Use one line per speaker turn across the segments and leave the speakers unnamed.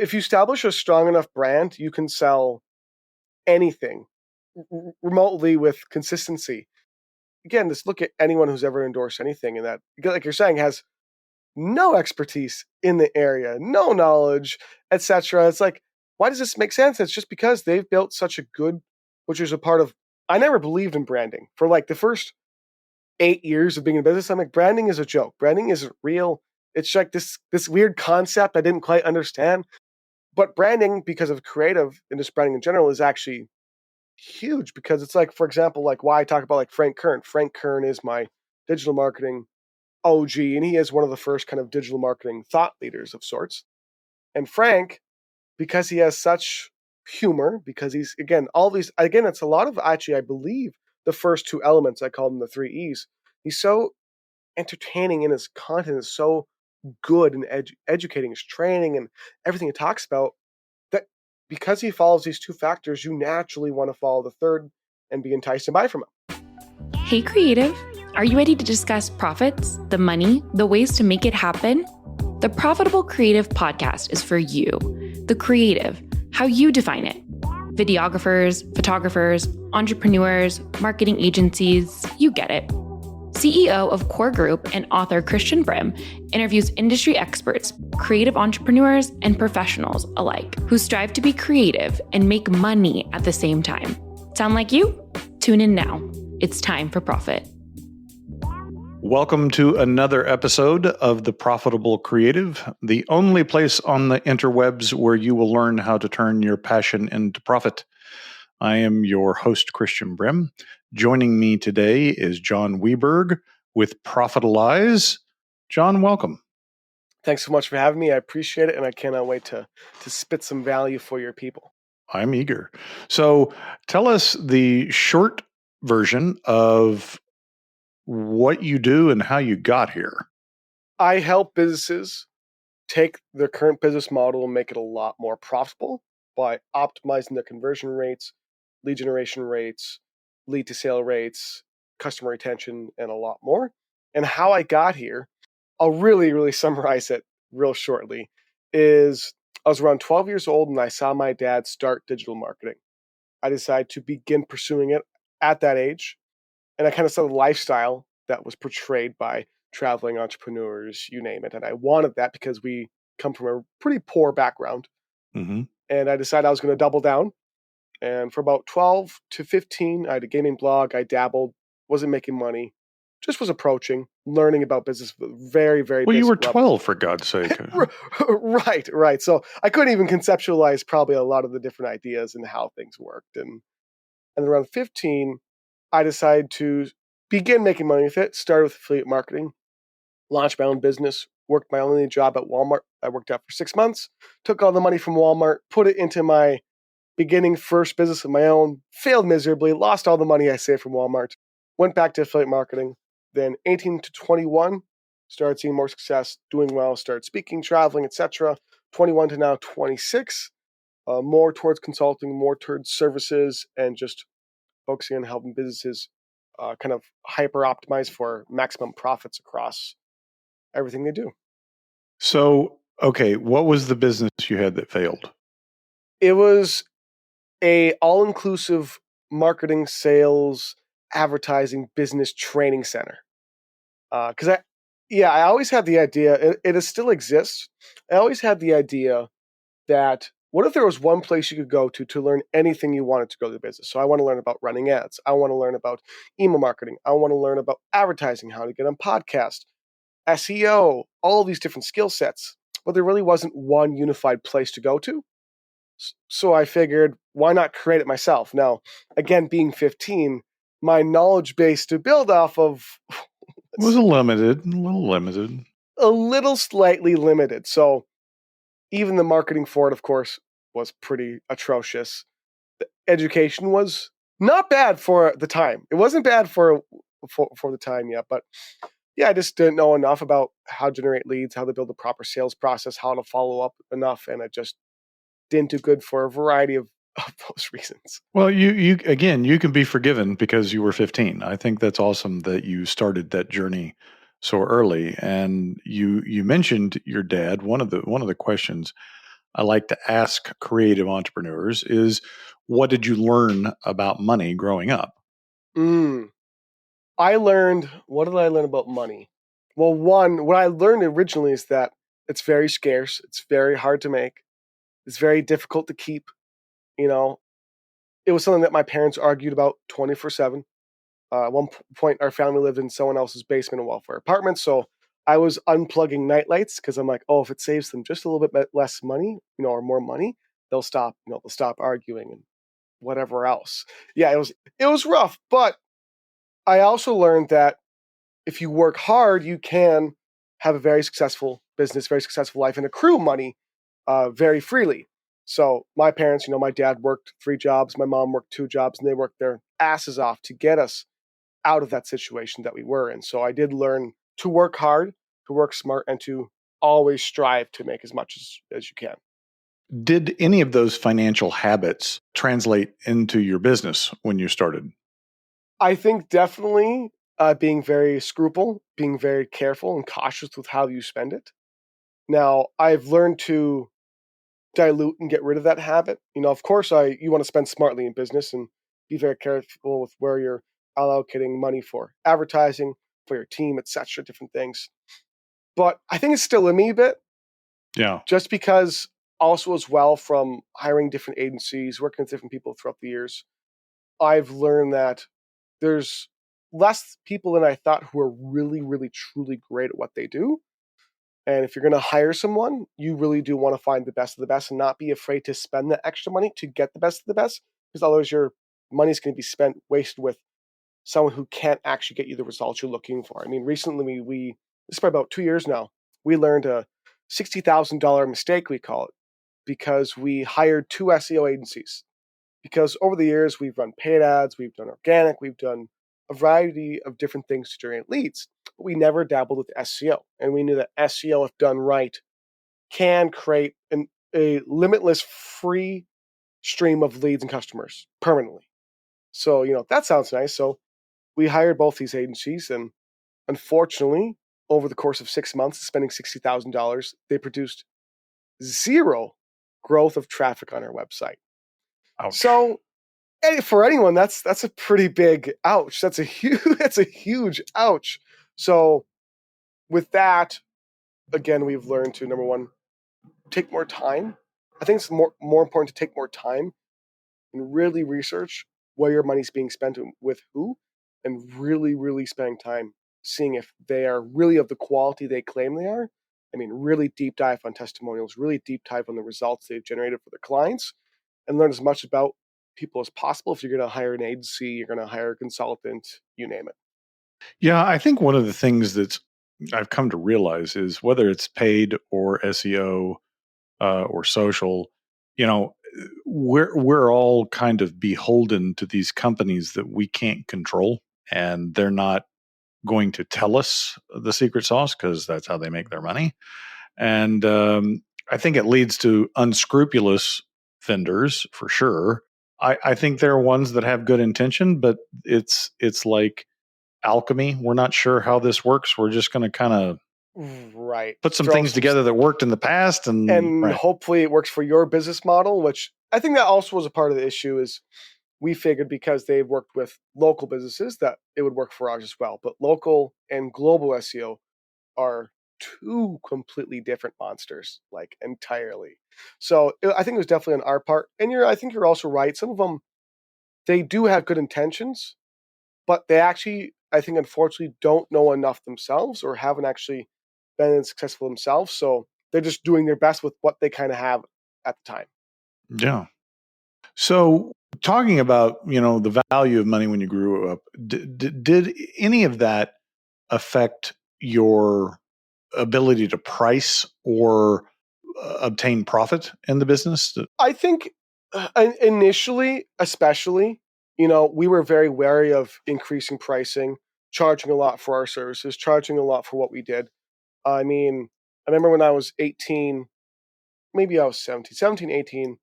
if you establish a strong enough brand, you can sell anything remotely with consistency. Again, just look at anyone who's ever endorsed anything, and that, like you're saying, has no expertise in the area, no knowledge, etc. It's like, why does this make sense? It's just because they've built such a good, which is a part of, I never believed in branding. For like the first 8 years of being in business, I'm like, branding is a joke. Branding isn't real. It's like this weird concept I didn't quite understand. But branding, because of creative and just branding in general, is actually huge, because it's like, for example, like why I talk about like Frank Kern. Frank Kern is my digital marketing OG, and he is one of the first kind of digital marketing thought leaders of sorts. And Frank, because he has such humor, because he's, again, all these, again, it's a lot of, actually, I believe the first two elements, I call them the 3 E's. He's so entertaining, and his content is so good and educating, his training and everything he talks about, that because he follows these two factors, you naturally want to follow the third and be enticed and buy from him.
Hey, creative. Are you ready to discuss profits, the money, the ways to make it happen? The Profitable Creative Podcast is for you, the creative, how you define it. Videographers, photographers, entrepreneurs, marketing agencies, you get it. CEO of Core Group and author Christian Brim interviews industry experts, creative entrepreneurs, and professionals alike who strive to be creative and make money at the same time. Sound like you? Tune in now. It's time for profit.
Welcome to another episode of The Profitable Creative, the only place on the interwebs where you will learn how to turn your passion into profit. I am your host, Christian Brim. Joining me today is John Weberg with Profit-a-lize. John, welcome.
Thanks so much for having me. I appreciate it, and I cannot wait to spit some value for your people.
I'm eager. So tell us the short version of what you do and how you got here.
I help businesses take their current business model and make it a lot more profitable by optimizing their conversion rates, lead generation rates, lead to sale rates, customer retention, and a lot more. And how I got here, I'll really summarize it real shortly, is I was around 12 years old and I saw my dad start digital marketing. I decided to begin pursuing it at that age. And I kind of saw the lifestyle that was portrayed by traveling entrepreneurs, you name it. And I wanted that because we come from a pretty poor background.
Mm-hmm.
And I decided I was going to double down. And for about 12 to 15, I had a gaming blog. I dabbled, wasn't making money, just was approaching, learning about business very
Well,
basic
you were
level.
12, for God's sake.
Right. So I couldn't even conceptualize probably a lot of the different ideas and how things worked. And around 15, I decided to begin making money with it. Started with affiliate marketing, launched my own business, worked my only job at Walmart. I worked out for 6 months, took all the money from Walmart, put it into my beginning first business of my own, failed miserably, lost all the money I saved from Walmart, went back to affiliate marketing. Then 18 to 21, started seeing more success, doing well, started speaking, traveling, etc. 21 to now 26, more towards consulting, more towards services, and just focusing on helping businesses kind of hyper optimize for maximum profits across everything they do.
So, okay, what was the business you had that failed?
It was a all-inclusive marketing, sales, advertising, business training center. Because I always had the idea, it still exists. I always had the idea that what if there was one place you could go to learn anything you wanted to go to the business? So I want to learn about running ads. I want to learn about email marketing. I want to learn about advertising, how to get on podcast, SEO, all these different skill sets. But there really wasn't one unified place to go to. So I figured, why not create it myself? Now, again, being 15, my knowledge base to build off of
Was a little
slightly limited. So even the marketing for it, of course, was pretty atrocious. The education was not bad for the time. It wasn't bad for the time yet, but yeah, I just didn't know enough about how to generate leads, how to build a proper sales process, how to follow up enough, and it just didn't do good for a variety of those reasons.
Well, you again, you can be forgiven because you were 15. I think that's awesome that you started that journey so early. And you mentioned your dad. One of the questions I like to ask creative entrepreneurs is, what did you learn about money growing up?
What did I learn about money? Well, one, what I learned originally is that it's very scarce. It's very hard to make. It's very difficult to keep. You know, it was something that my parents argued about 24/7. At one point, our family lived in someone else's basement in welfare apartment. So I was unplugging nightlights because I'm like, oh, if it saves them just a little bit less money, or more money, they'll stop. They'll stop arguing and whatever else. Yeah, it was rough, but I also learned that if you work hard, you can have a very successful business, very successful life, and accrue money very freely. So my parents, my dad worked 3 jobs, my mom worked 2 jobs, and they worked their asses off to get us out of that situation that we were in. So I did learn to work hard, to work smart, and to always strive to make as much as you can.
Did any of those financial habits translate into your business when you started?
I think definitely being very being very careful and cautious with how you spend it. Now, I've learned to dilute and get rid of that habit. Of course, you want to spend smartly in business and be very careful with where you're allocating money for advertising, for your team, etc., different things. But I think it's still in me a bit,
Yeah.
just because also as well from hiring different agencies, working with different people throughout the years, I've learned that there's less people than I thought who are really, really, truly great at what they do. And if you're going to hire someone, you really do want to find the best of the best and not be afraid to spend the extra money to get the best of the best, because otherwise your money's going to be wasted with someone who can't actually get you the results you're looking for. I mean, recently this is probably about 2 years now, we learned a $60,000 mistake, we call it, because we hired 2 SEO agencies. Because over the years, we've run paid ads, we've done organic, we've done a variety of different things to generate leads, but we never dabbled with SEO. And we knew that SEO, if done right, can create a limitless free stream of leads and customers permanently. So, that sounds nice. So we hired both these agencies, and unfortunately, over the course of 6 months, spending $60,000, they produced zero growth of traffic on our website.
Ouch.
So for anyone, that's a pretty big ouch. That's a huge ouch. So with that, again, we've learned to, number one, take more time. I think it's more important to take more time and really research where your money's being spent with who, and really, really spending time seeing if they are really of the quality they claim they are. I mean, really deep dive on testimonials, really deep dive on the results they've generated for their clients, and learn as much about people as possible. If you're going to hire an agency, you're going to hire a consultant, you name it.
Yeah, I think one of the things that I've come to realize is whether it's paid or SEO or social, we're all kind of beholden to these companies that we can't control, and they're not going to tell us the secret sauce because that's how they make their money. And I think it leads to unscrupulous vendors for sure. I think there are ones that have good intention, but it's like alchemy. We're not sure how this works. We're just going to kind of put some things together that worked in the past, and
hopefully it works for your business model, which I think that also was a part of the issue. Is we figured because they've worked with local businesses that it would work for ours as well. But local and global SEO are two completely different monsters, like entirely. So I think it was definitely on our part. And I think you're also right. Some of them, they do have good intentions, but they actually, I think, unfortunately, don't know enough themselves or haven't actually been successful themselves. So they're just doing their best with what they kind of have at the time.
Yeah. So talking about, the value of money when you grew up, did any of that affect your ability to price or obtain profit in the business?
I think initially, especially, we were very wary of increasing pricing, charging a lot for our services, charging a lot for what we did. I mean, I remember when I was 18, maybe I was 17, 18,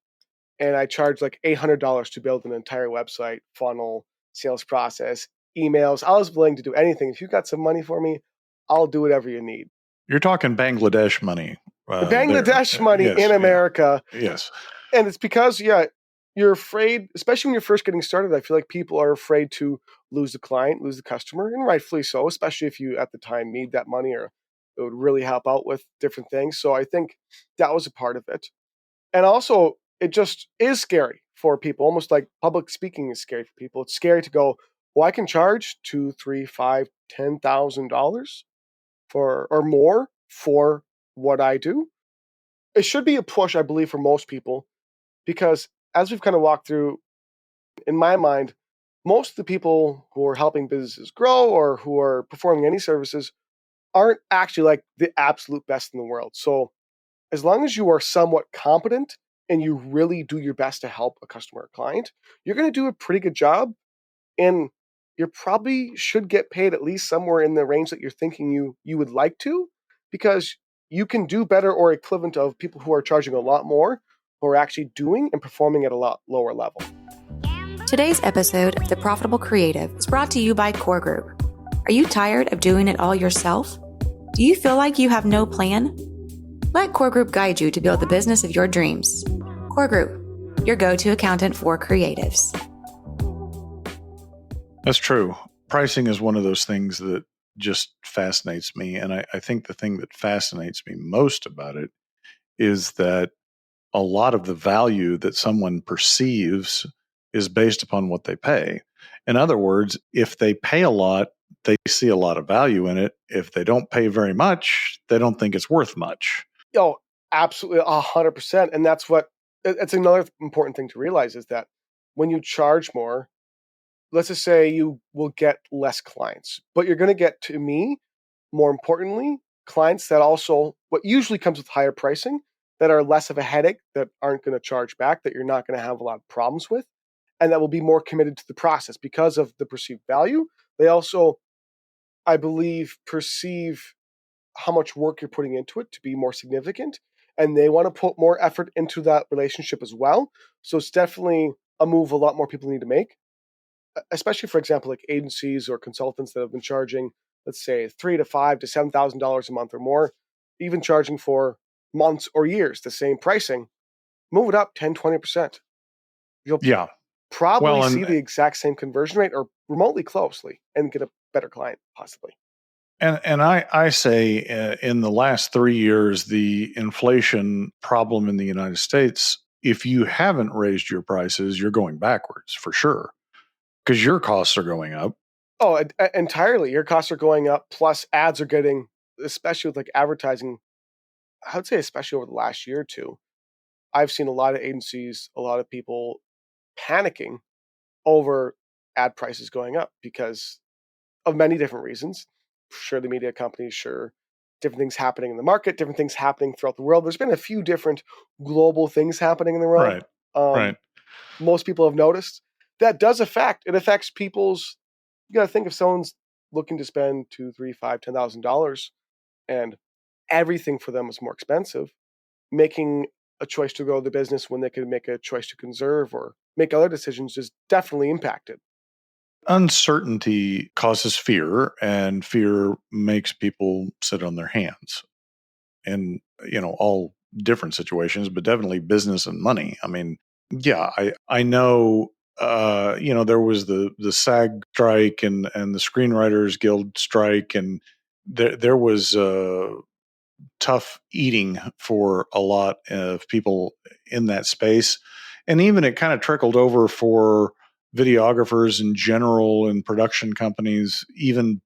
and I charged like $800 to build an entire website, funnel, sales process, emails. I was willing to do anything. If you got some money for me, I'll do whatever you need.
You're talking Bangladesh money, there.
Bangladesh money
Yes,
in
yeah,
America.
yes.
And it's because, you're afraid, especially when you're first getting started. I feel like people are afraid to lose the client, lose the customer, and rightfully so, especially if you at the time need that money or it would really help out with different things. So I think that was a part of it. And also, it just is scary for people, almost like public speaking is scary for people. It's scary to go, well, I can charge $2, 3, 5, $10,000 for or more for what I do. It should be a push, I believe, for most people, because as we've kind of walked through, in my mind, most of the people who are helping businesses grow or who are performing any services aren't actually like the absolute best in the world. So as long as you are somewhat competent and you really do your best to help a customer or client, you're going to do a pretty good job. And you probably should get paid at least somewhere in the range that you're thinking you would like to, because you can do better or equivalent of people who are charging a lot more, who are actually doing and performing at a lot lower level.
Today's episode of The Profitable Creative is brought to you by Core Group. Are you tired of doing it all yourself? Do you feel like you have no plan? Let Core Group guide you to build the business of your dreams. Core Group, your go-to accountant for creatives.
That's true. Pricing is one of those things that just fascinates me. And I think the thing that fascinates me most about it is that a lot of the value that someone perceives is based upon what they pay. In other words, if they pay a lot, they see a lot of value in it. If they don't pay very much, they don't think it's worth much.
Oh, absolutely, 100%. And it's another important thing to realize is that when you charge more, let's just say you will get less clients, but you're going to get, to me, more importantly, clients that also, what usually comes with higher pricing, that are less of a headache, that aren't going to charge back, that you're not going to have a lot of problems with, and that will be more committed to the process because of the perceived value. They also, I believe, perceive how much work you're putting into it to be more significant, and they want to put more effort into that relationship as well. So it's definitely a move a lot more people need to make, especially, for example, like agencies or consultants that have been charging, let's say, $3,000 to $5,000 to $7,000 a month or more, even charging for months or years the same pricing. Move it up 10, 20%. You'll
Yeah.
probably
Well,
see the
and
exact same conversion rate or remotely closely and get a better client, possibly.
I say in the last 3 years, the inflation problem in the United States, if you haven't raised your prices, you're going backwards for sure, because your costs are going up.
Oh, entirely. Your costs are going up, plus ads are getting, especially with like advertising, I would say especially over the last year or two, I've seen a lot of agencies, a lot of people panicking over ad prices going up because of many different reasons. Sure, the media companies, sure, different things happening in the market, different things happening throughout the world. There's been a few different global things happening in the world.
Right. Right.
Most people have noticed that it affects people's. You got to think if someone's looking to spend $2, 3, 5, $10,000, and everything for them is more expensive, making a choice to grow the business when they could make a choice to conserve or make other decisions is definitely impacted.
Uncertainty causes fear, and fear makes people sit on their hands. And, all different situations, but definitely business and money. I mean, yeah, I know, there was the SAG strike and the Screenwriters Guild strike, and there was tough eating for a lot of people in that space. And even it kind of trickled over for videographers in general and production companies, even,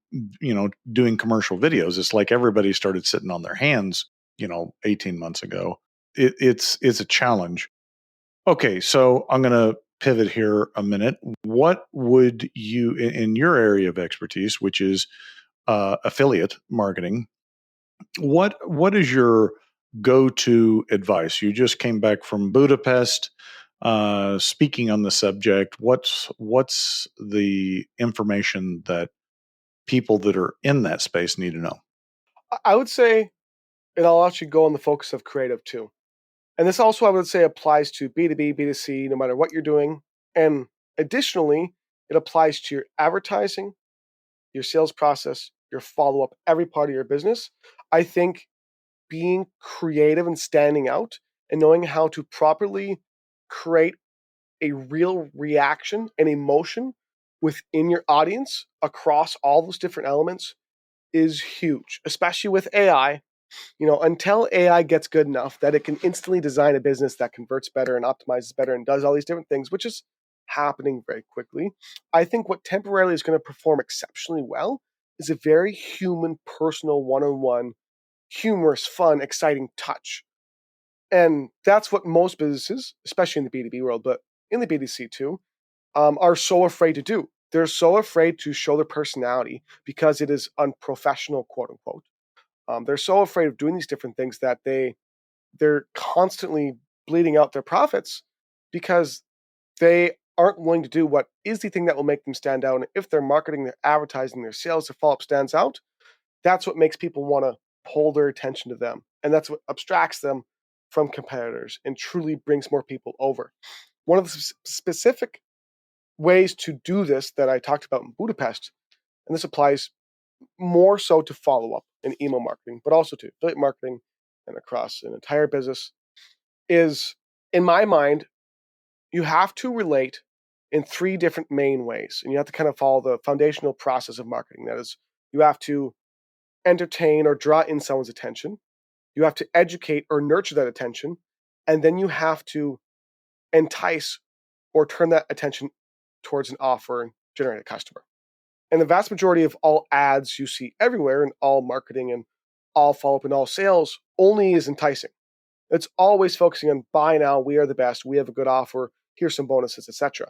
doing commercial videos. It's like everybody started sitting on their hands, 18 months ago. It's a challenge. Okay, so I'm going to pivot here a minute. What would you, in your area of expertise, which is affiliate marketing, what is your go-to advice? You just came back from Budapest, speaking on the subject. What's the information that people that are in that space need to know?
I would say, and I'll actually go on the focus of creative too. And this also, I would say, applies to B2B, B2C, no matter what you're doing. And additionally, it applies to your advertising, your sales process, your follow-up, every part of your business. I think being creative and standing out and knowing how to properly create a real reaction and emotion within your audience across all those different elements is huge, especially with AI. Until AI gets good enough that it can instantly design a business that converts better and optimizes better and does all these different things, which is happening very quickly. I think what temporarily is going to perform exceptionally well is a very human, personal, one-on-one, humorous, fun, exciting touch. And that's what most businesses, especially in the B2B world, but in the B2C too, are so afraid to do. They're so afraid to show their personality because it is unprofessional, quote unquote. They're so afraid of doing these different things that they're constantly bleeding out their profits because they aren't willing to do what is the thing that will make them stand out. And if their marketing, their advertising, their sales, their follow-up stands out, that's what makes people want to pull their attention to them. And that's what abstracts them from competitors and truly brings more people over. One of the specific ways to do this that I talked about in Budapest, and this applies more so to follow-up and email marketing, but also to affiliate marketing and across an entire business, is, in my mind, you have to relate in 3 different main ways. And you have to kind of follow the foundational process of marketing. That is, you have to entertain or draw in someone's attention. You have to educate or nurture that attention. And then you have to entice or turn that attention towards an offer and generate a customer. And the vast majority of all ads you see everywhere in all marketing and all follow-up and all sales only is enticing. It's always focusing on buy now, we are the best, we have a good offer, here's some bonuses, etc.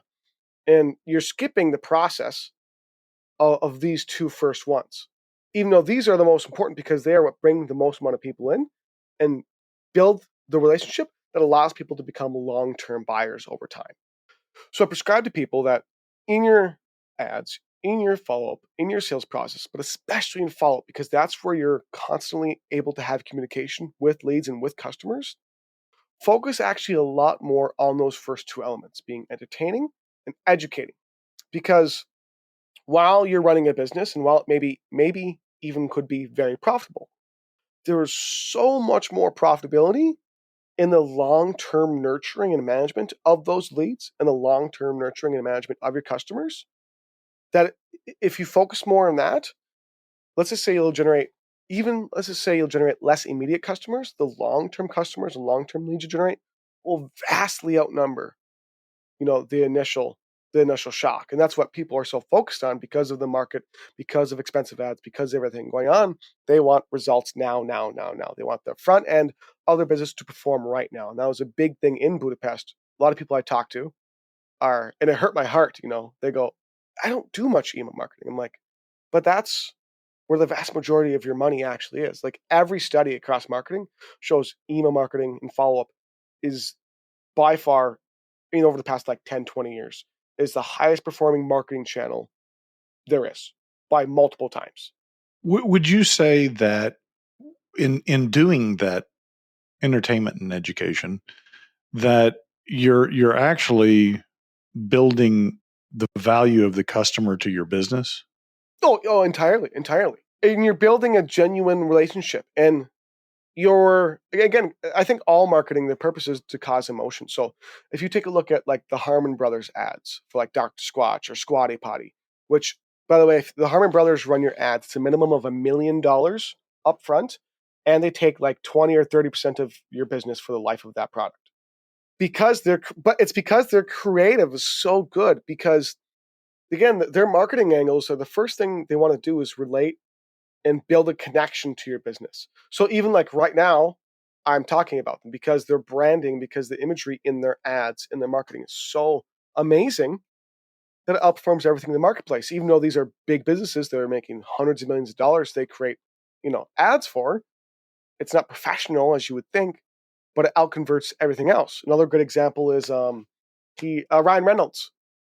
And you're skipping the process of these 2 first ones, even though these are the most important because they are what bring the most amount of people in and build the relationship that allows people to become long-term buyers over time. So I prescribe to people that in your ads, in your follow-up, in your sales process, but especially in follow-up, because that's where you're constantly able to have communication with leads and with customers, focus actually a lot more on those first 2 elements, being entertaining and educating. Because while you're running a business and while it maybe even could be very profitable, there is so much more profitability in the long-term nurturing and management of those leads and the long-term nurturing and management of your customers, that if you focus more on that, let's just say you'll generate less immediate customers, the long-term customers and long-term leads you generate will vastly outnumber, the initial shock. And that's what people are so focused on because of the market, because of expensive ads, because of everything going on. They want results now. They want the front end of their business to perform right now. And that was a big thing in Budapest. A lot of people I talk to and it hurt my heart, they go, I don't do much email marketing. I'm like, but that's where the vast majority of your money actually is. Like every study across marketing shows email marketing and follow-up is by far, over the past 10, 20 years, is the highest performing marketing channel there is by multiple times.
Would you say that in doing that entertainment and education, that you're actually building the value of the customer to your business?
Oh, entirely. And you're building a genuine relationship. And I think all marketing, the purpose is to cause emotion. So if you take a look at the Harmon Brothers ads for Dr. Squatch or Squatty Potty, which, by the way, if the Harmon Brothers run your ads, it's a minimum of $1 million up front, and they take 20 or 30% of your business for the life of that product. It's because their creative is so good, because again, their marketing angles are the first thing they want to do is relate and build a connection to your business. So even right now, I'm talking about them because their branding, because the imagery in their ads, in their marketing is so amazing that it outperforms everything in the marketplace. Even though these are big businesses that are making hundreds of millions of dollars, they create, ads for. It's not professional as you would think, but it outconverts everything else. Another good example is Ryan Reynolds.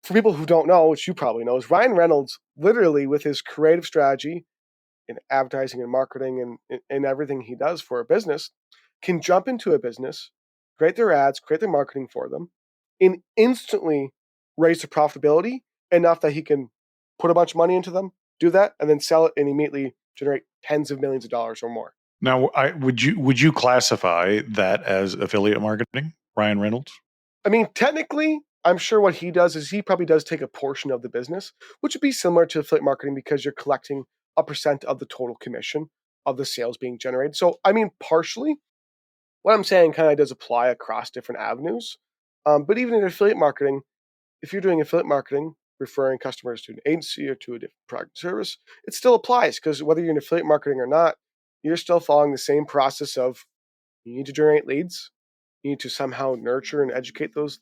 For people who don't know, which you probably know, is Ryan Reynolds literally with his creative strategy in advertising and marketing and everything he does for a business, can jump into a business, create their ads, create their marketing for them, and instantly raise the profitability enough that he can put a bunch of money into them, do that, and then sell it and immediately generate tens of millions of dollars or more.
Now, would you classify that as affiliate marketing, Ryan Reynolds?
I mean, technically, I'm sure what he does is he probably does take a portion of the business, which would be similar to affiliate marketing because you're collecting a percent of the total commission of the sales being generated. So, I mean, partially, what I'm saying kind of does apply across different avenues. But even in affiliate marketing, if you're doing affiliate marketing, referring customers to an agency or to a different product or service, it still applies because whether you're in affiliate marketing or not, you're still following the same process of you need to generate leads. You need to somehow nurture and educate those,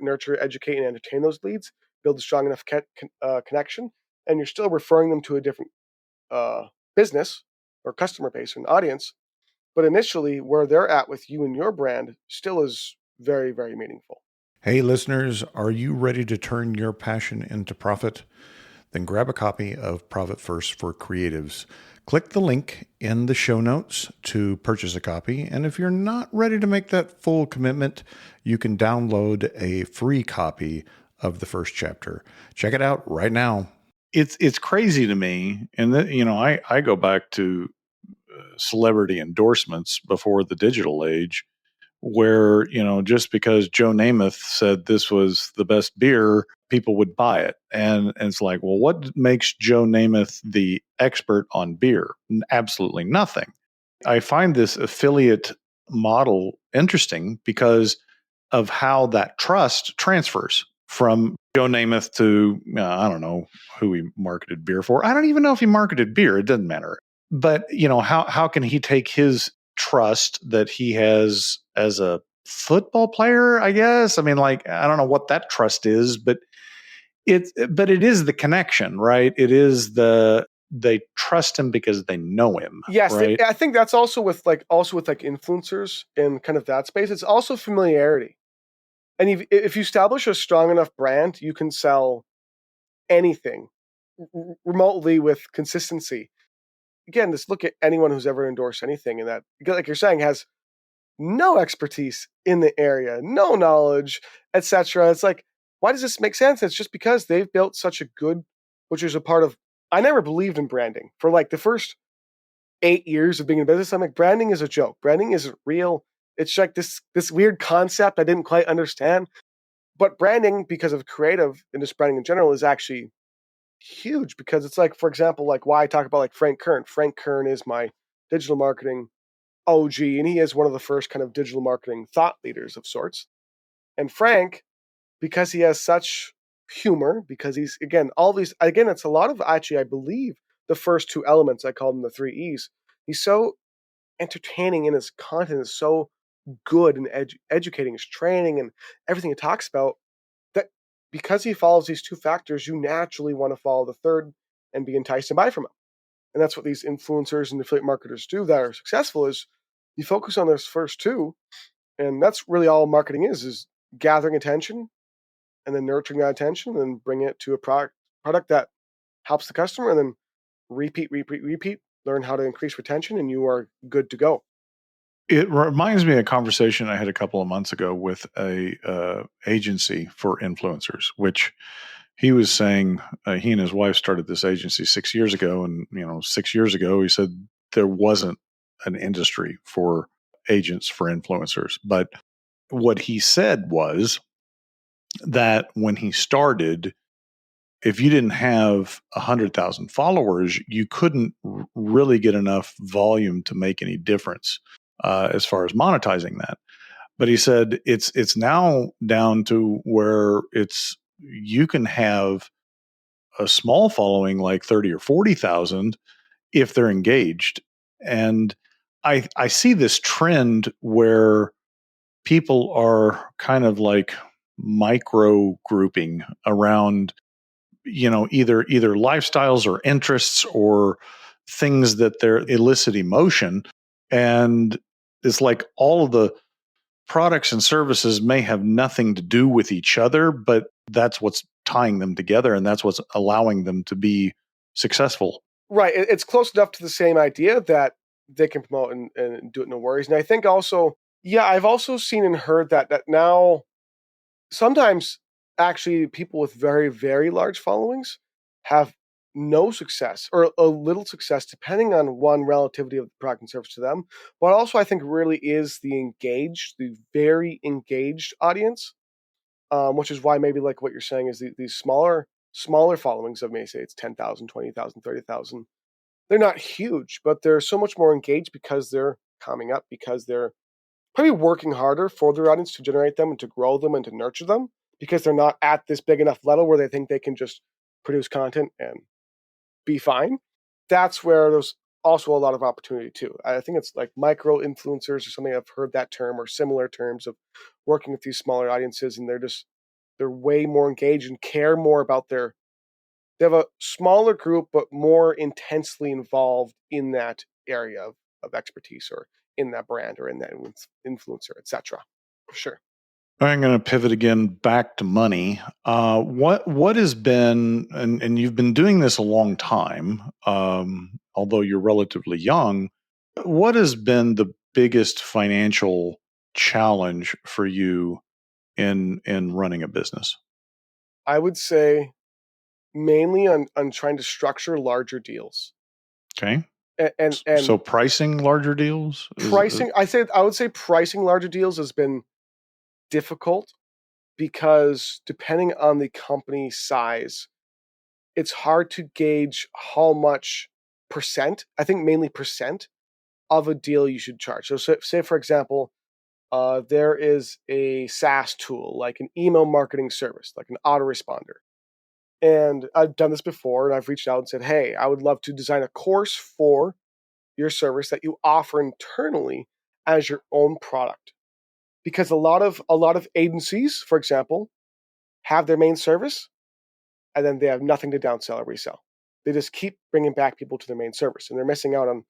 nurture, educate, and entertain those leads, build a strong enough connection, and you're still referring them to a different business or customer base or an audience. But initially, where they're at with you and your brand still is very, very meaningful.
Hey, listeners, are you ready to turn your passion into profit? Then grab a copy of Profit First for Creatives. Click the link in the show notes to purchase a copy. And if you're not ready to make that full commitment, you can download a free copy of the first chapter. Check it out right now. It's crazy to me. And I go back to celebrity endorsements before the digital age, where, just because Joe Namath said this was the best beer, people would buy it. And it's like, well, what makes Joe Namath the expert on beer? Absolutely nothing. I find this affiliate model interesting because of how that trust transfers from Joe Namath to, I don't know who he marketed beer for. I don't even know if he marketed beer. It doesn't matter. But, how can he take his trust that he has as a football player, I guess? I mean, like, I don't know what that trust is, but it is the connection, right? It is they trust him because they know him.
Yes,
right?
I think that's also with influencers in kind of that space. It's also familiarity. And if you establish a strong enough brand, you can sell anything remotely with consistency. Again, just look at anyone who's ever endorsed anything and that, like you're saying, has no expertise in the area, no knowledge, etc. It's like, why does this make sense? It's just because they've built such a good, which is a part of, I never believed in branding. For like the first 8 years of being in business, I'm like, branding is a joke. Branding isn't real. It's like this weird concept I didn't quite understand. But branding, because of creative and just branding in general, is actually huge because it's like, for example, like why I talk about like Frank Kern. Frank Kern is my digital marketing OG, and he is one of the first kind of digital marketing thought leaders of sorts. And Frank, because he has such humor, because he's, again, it's a lot of, actually, I believe, the first two elements, I call them the 3 E's. He's so entertaining and his content is so good and educating, his training and everything he talks about, that because he follows these two factors, you naturally want to follow the third and be enticed and buy from him. And that's what these influencers and affiliate marketers do that are successful, is you focus on those first two, and that's really all marketing is gathering attention and then nurturing that attention and bringing it to a product that helps the customer, and then repeat, learn how to increase retention, and you are good to go.
It reminds me of a conversation I had a couple of months ago with a agency for influencers, which he was saying he and his wife started this agency 6 years ago. And, 6 years ago, he said there wasn't an industry for agents for influencers. But what he said was that when he started, if you didn't have 100,000 followers, you couldn't really get enough volume to make any difference as far as monetizing that. But he said it's now down to where you can have a small following like 30 or 40,000 if they're engaged. And I see this trend where people are kind of like micro grouping around, either lifestyles or interests or things that they're elicit emotion. And it's like all of the products and services may have nothing to do with each other, but that's what's tying them together, and that's what's allowing them to be successful.
Right. It's close enough to the same idea that they can promote and do it, no worries. And I think also, I've also seen and heard that now sometimes actually people with very, very large followings have no success or a little success, depending on one, relativity of the product and service to them, but also I think really is the very engaged audience, which is why maybe like what you're saying is these smaller followings of, may say it's 10,000, 20,000, 30,000. They're not huge, but they're so much more engaged because they're coming up, because they're probably working harder for their audience to generate them and to grow them and to nurture them, because they're not at this big enough level where they think they can just produce content and be fine. That's where there's also a lot of opportunity too. I think it's like micro influencers or something. I've heard that term or similar terms of working with these smaller audiences, and they're way more engaged and care more about they have a smaller group but more intensely involved in that area of expertise, or in that brand, or in that influencer, etc. For sure.
I'm going to pivot again back to money. What has been, and you've been doing this a long time, although you're relatively young. What has been the biggest financial challenge for you in running a business?
I would say mainly on trying to structure larger deals.
Okay.
And
so pricing larger deals?
Pricing, I would say pricing larger deals has been difficult, because depending on the company size, it's hard to gauge how much percent, I think mainly percent, of a deal you should charge. So say for example, there is a SaaS tool, like an email marketing service, like an autoresponder. And I've done this before, and I've reached out and said, hey, I would love to design a course for your service that you offer internally as your own product. Because a lot of agencies, for example, have their main service, and then they have nothing to downsell or resell. They just keep bringing back people to their main service, and they're missing out on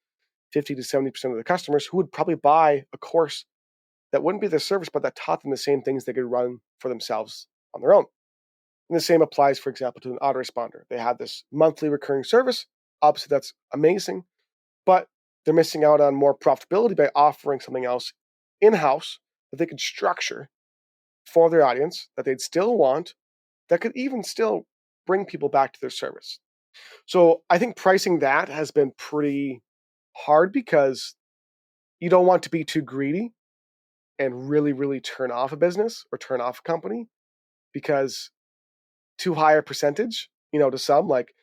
50 to 70% of the customers who would probably buy a course that wouldn't be their service, but that taught them the same things they could run for themselves on their own. And the same applies, for example, to an autoresponder. They have this monthly recurring service. Obviously, that's amazing, but they're missing out on more profitability by offering something else in-house that they could structure for their audience that they'd still want, that could even still bring people back to their service. So I think pricing that has been pretty hard, because you don't want to be too greedy and really, really turn off a business or turn off a company, because too high a percentage, to some, like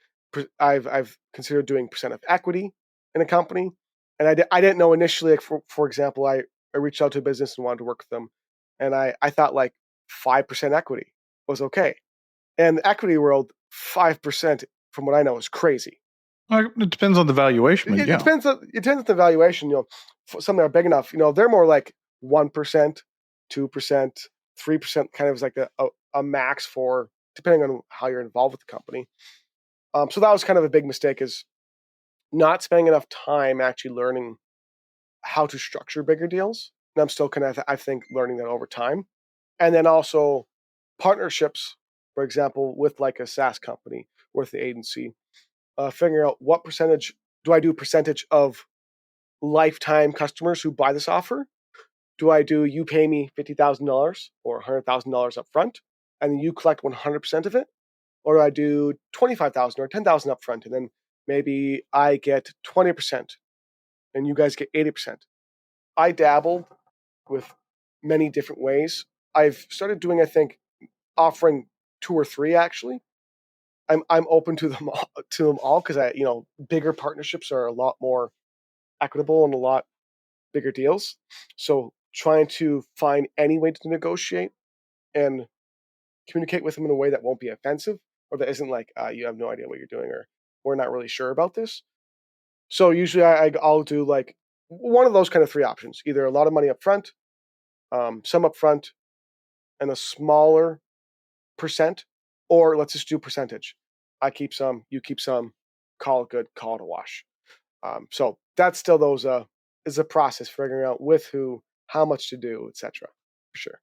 I've considered doing percent of equity in a company, and I didn't know initially, like for example, I reached out to a business and wanted to work with them, and I thought like 5% equity was okay. And the equity world, 5%, from what I know, is crazy.
It depends on the valuation.
It depends on the valuation. For some that are big enough, they're more like 1%, 2%, 3%, kind of is like a max for, depending on how you're involved with the company. So that was kind of a big mistake, is not spending enough time actually learning how to structure bigger deals. And I'm still kind of, I think, learning that over time. And then also partnerships, for example, with like a SaaS company, with the agency, figuring out what percentage do I do of lifetime customers who buy this offer. Do I do, you pay me $50,000 or $100,000 up front, and then you collect 100% of it? Or do I do 25,000 or 10,000 up front, and then maybe I get 20% and you guys get 80%? I dabbled with many different ways. I've started doing, I think, offering 2 or 3 actually. I'm open to them all, because bigger partnerships are a lot more equitable and a lot bigger deals. So trying to find any way to negotiate and communicate with them in a way that won't be offensive, or that isn't like, you have no idea what you're doing, or we're not really sure about this. So usually I'll do like one of those kind of 3 options: either a lot of money up front, some up front, and a smaller percent, or let's just do percentage. I keep some, you keep some, call it good, call it a wash. So that's still is a process, figuring out with who, how much to do, etc. For sure.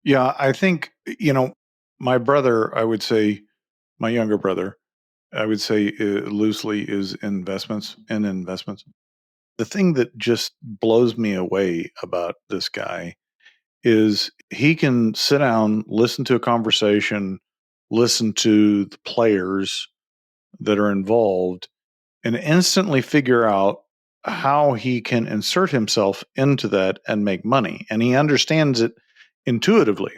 Yeah, I think, my brother, I would say, my younger brother, I would say loosely, is investments. The thing that just blows me away about this guy is he can sit down, listen to a conversation, listen to the players, that are involved and instantly figure out how he can insert himself into that and make money. And he understands it intuitively.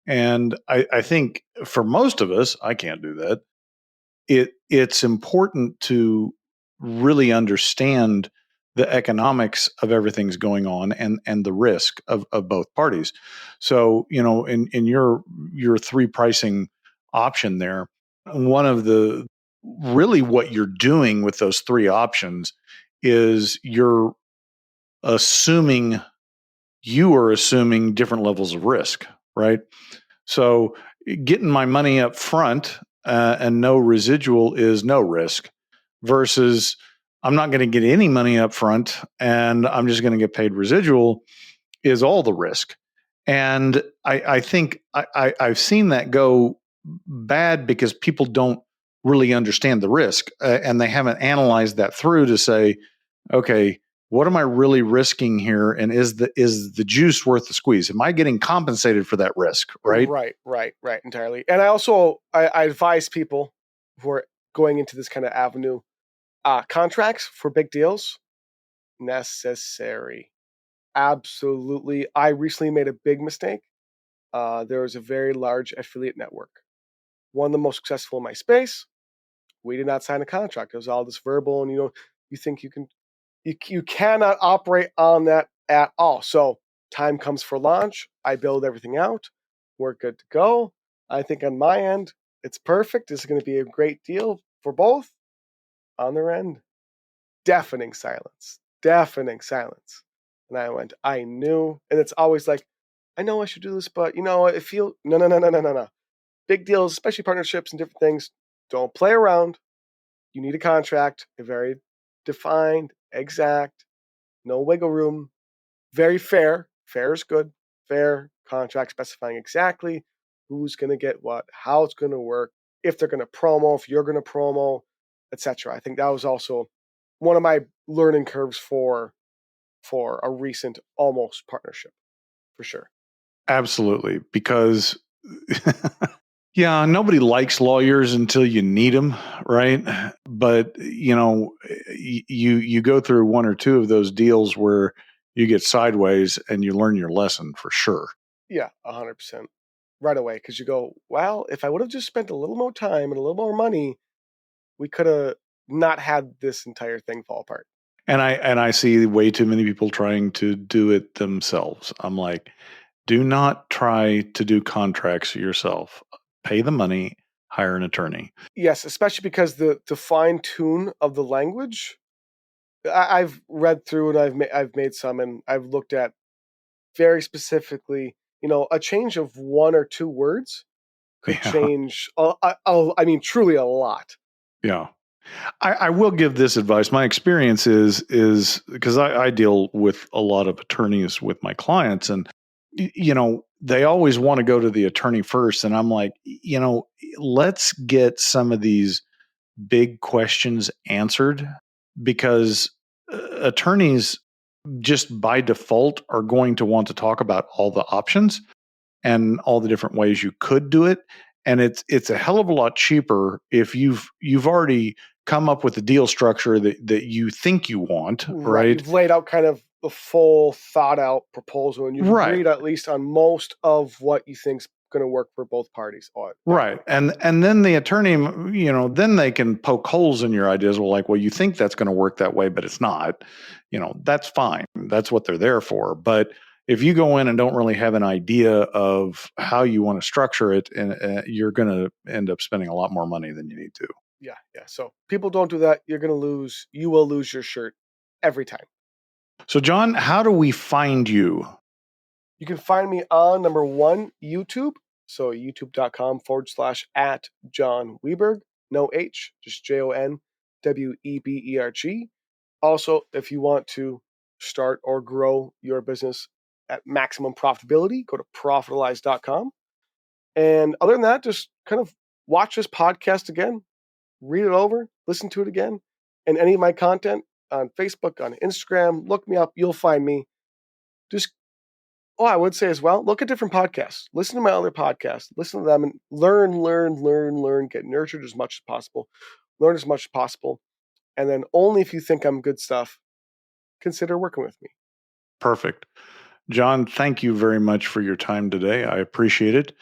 And I think for most of us, I can't do that. It's important to really understand the economics of everything's going on and the risk of both parties. So, in your three pricing option there, one of the really what you're doing with those three options is assuming you are assuming different levels of risk, right? So getting my money up front and no residual is no risk versus I'm not going to get any money up front and I'm just going to get paid residual is all the risk. And I think I've seen that go bad because people don't really understand the risk and they haven't analyzed that through to say, okay, what am I really risking here? And is the juice worth the squeeze? Am I getting compensated for that risk? Right.
Right. Entirely. And I advise people who are going into this kind of avenue, contracts for big deals, necessary. Absolutely. I recently made a big mistake. There was a very large affiliate network, one of the most successful in my space. We did not sign a contract. It was all this verbal, and you think you cannot operate on that at all. So time comes for launch. I build everything out. We're good to go. I think on my end, it's perfect. This is going to be a great deal for both. On their end, deafening silence. And I went, I knew. And it's always like, I know I should do this, but it feels, no. Big deals, especially partnerships and different things, don't play around. You need a contract, a very defined, exact, no wiggle room, very fair. Fair is good. Fair contract specifying exactly who's going to get what, how it's going to work, if they're going to promo, if you're going to promo, etc. I think that was also one of my learning curves for a recent almost partnership, for sure.
Absolutely, because yeah, nobody likes lawyers until you need them, right? But you go through one or two of those deals where you get sideways and you learn your lesson for sure.
Yeah, 100%. Right away, because you go, well, if I would have just spent a little more time and a little more money, we could have not had this entire thing fall apart.
And I see way too many people trying to do it themselves. I'm like, do not try to do contracts yourself. Pay the money, hire an attorney.
Yes, especially because the fine tune of the language, I've read through and I've made some, and I've looked at very specifically. A change of one or two words could change. I mean, truly a lot.
Yeah. I will give this advice. My experience is because I deal with a lot of attorneys with my clients, and they always want to go to the attorney first. And I'm like, let's get some of these big questions answered, because attorneys just by default are going to want to talk about all the options and all the different ways you could do it. And it's a hell of a lot cheaper if you've already come up with a deal structure that you think you want, right?
You've laid out kind of a full thought out proposal, and you've agreed at least on most of what you think's going to work for both parties.
Right. And then the attorney, then they can poke holes in your ideas. Well, you think that's going to work that way, but it's not. That's fine. That's what they're there for. But if you go in and don't really have an idea of how you want to structure it, and you're going to end up spending a lot more money than you need to.
Yeah. So people don't do that. You will lose your shirt every time.
So John, how do we find you?
You can find me on number one, YouTube. So youtube.com/@ John Weberg. No H, just JONWEBERG. Also, if you want to start or grow your business at maximum profitability, go to Profit-a-lize.com. And other than that, just kind of watch this podcast again, read it over, listen to it again, and any of my content on Facebook, on Instagram, look me up, you'll find me. I would say as well, look at different podcasts. Listen to my other podcasts. Listen to them and learn, get nurtured as much as possible. learn as much as possible. And then only if you think I'm good stuff, consider working with me.
Perfect. John, thank you very much for your time today. I appreciate it.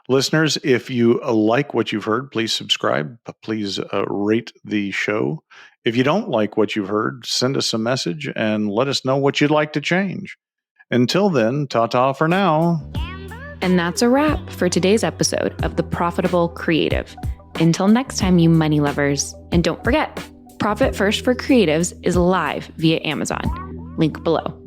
Listeners, if you like what you've heard, please subscribe. Please rate the show. If you don't like what you've heard, send us a message and let us know what you'd like to change. Until then, ta-ta for now.
And that's a wrap for today's episode of The Profitable Creative. Until next time, you money lovers. And don't forget, Profit First for Creatives is live via Amazon. Link below.